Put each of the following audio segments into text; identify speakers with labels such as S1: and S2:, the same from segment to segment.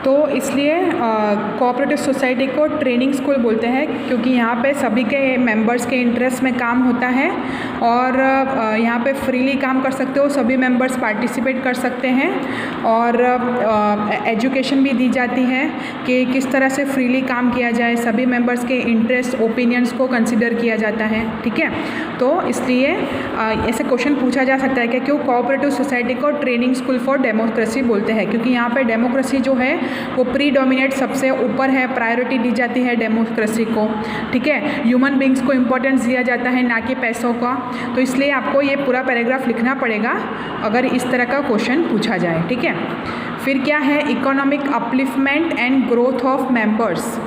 S1: तो इसलिए cooperative society को ट्रेनिंग स्कूल बोलते हैं, क्योंकि यहाँ पे सभी के मेंबर्स के इंटरेस्ट में काम होता है और यहाँ पे फ्रीली काम कर सकते हो, सभी मेंबर्स पार्टिसिपेट कर सकते हैं और एजुकेशन भी दी जाती है कि किस तरह से फ्रीली काम किया जाए, सभी मेंबर्स के इंटरेस्ट ओपिनियंस को कंसिडर किया जाता है। ठीक है, तो इसलिए ऐसे क्वेश्चन पूछा जा सकता है कि क्यों कोऑपरेटिव सोसाइटी को ट्रेनिंग स्कूल फॉर डेमोक्रेसी बोलते हैं, क्योंकि यहाँ पे डेमोक्रेसी जो है वो प्रीडोमिनेट सबसे ऊपर है, प्रायोरिटी दी जाती है डेमोक्रेसी को। ठीक है, ह्यूमन बींग्स को इम्पोर्टेंस दिया जाता है, ना कि पैसों का। तो इसलिए आपको ये पूरा पैराग्राफ लिखना पड़ेगा अगर इस तरह का क्वेश्चन पूछा जाए। ठीक है, फिर क्या है, economic upliftment and growth of members.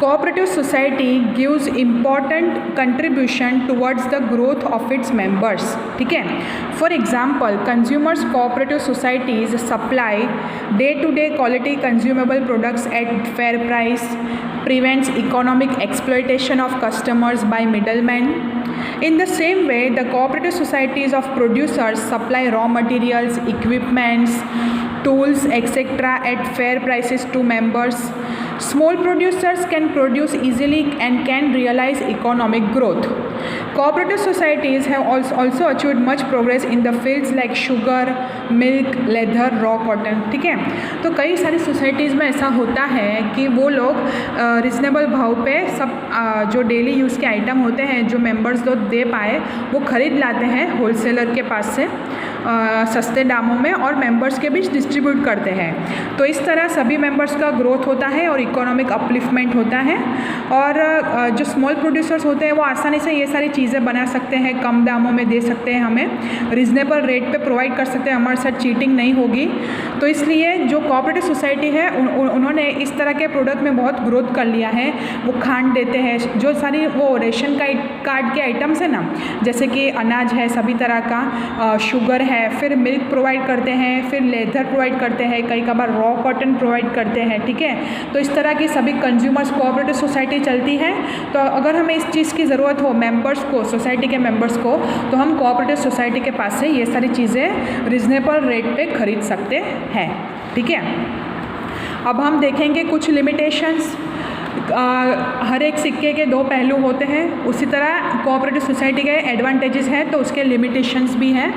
S1: Cooperative society gives important contribution towards the growth of its members. ठीक है, for example, consumers cooperative societies supply day-to-day quality consumable products at fair price, prevents economic exploitation of customers by middlemen. In the same way, the cooperative societies of producers supply raw materials, equipments, tools, etc. at fair prices to members. Small producers can produce easily and can realize economic growth. Cooperative societies have also achieved much progress in the fields like sugar, milk, leather, raw cotton. ठीक है, तो कई सारी societies में ऐसा होता है कि वो लोग रिजनेबल भाव पे सब जो डेली यूज़ के आइटम होते हैं जो मेंबर्स लोग दे पाए वो ख़रीद लाते हैं होलसेलर के पास से सस्ते दामों में और मेंबर्स के बीच डिस्ट्रीब्यूट करते हैं। तो इस तरह सभी मेंबर्स का ग्रोथ होता है और इकोनॉमिक अपलिफ्टमेंट होता है। और जो स्मॉल प्रोड्यूसर्स होते हैं वो आसानी से ये सारी चीज़ें बना सकते हैं, कम दामों में दे सकते हैं, हमें रिजनेबल रेट पे प्रोवाइड कर सकते हैं, हमारे साथ चीटिंग नहीं होगी। तो इसलिए जो कोऑपरेटिव सोसाइटी है उन्होंने इस तरह के प्रोडक्ट में बहुत ग्रोथ कर लिया है। वो खांड देते हैं, जो सारी वो रेशन कार्ड के आइटम्स है ना, जैसे कि अनाज है सभी तरह का, शुगर है, फिर मिल्क प्रोवाइड करते हैं, फिर लेदर प्रोवाइड करते हैं, कई कबार रॉ कॉटन प्रोवाइड करते हैं। ठीक है, तो इस तरह की सभी कंज्यूमर्स कोऑपरेटिव सोसाइटी चलती है। तो अगर हमें इस चीज़ की ज़रूरत हो मेंबर्स को, सोसाइटी के मेंबर्स को, तो हम कोऑपरेटिव सोसाइटी के पास से ये सारी चीज़ें रिजनेबल रेट पे खरीद सकते हैं। ठीक है, अब हम देखेंगे कुछ लिमिटेशंस। हर एक सिक्के के दो पहलू होते हैं, उसी तरह कोऑपरेटिव सोसाइटी के एडवांटेजेस हैं तो उसके लिमिटेशंस भी हैं।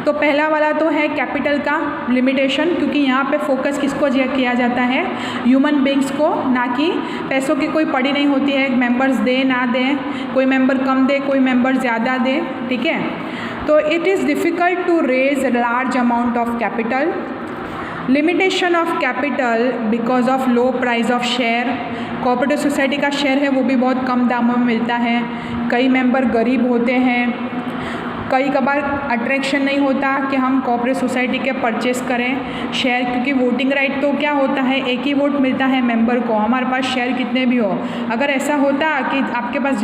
S1: तो पहला वाला तो है कैपिटल का लिमिटेशन, क्योंकि यहाँ पे फोकस किसको किया जाता है, ह्यूमन बींग्स को, ना कि पैसों की कोई पड़ी नहीं होती है, मेंबर्स दे ना दें, कोई मेंबर कम दे कोई मेंबर ज़्यादा दे। ठीक है, तो it is difficult to raise large amount of capital. Limitation of capital because of low price of share. Cooperative society का शेयर है वो भी बहुत कम दामों में मिलता है, कई मेंबर गरीब होते हैं, कई कबार अट्रैक्शन नहीं होता कि हम कोऑपरेटिव सोसाइटी के परचेस करें शेयर, क्योंकि वोटिंग राइट तो क्या होता है, एक ही वोट मिलता है मेंबर को, हमारे पास शेयर कितने भी हो। अगर ऐसा होता कि आपके पास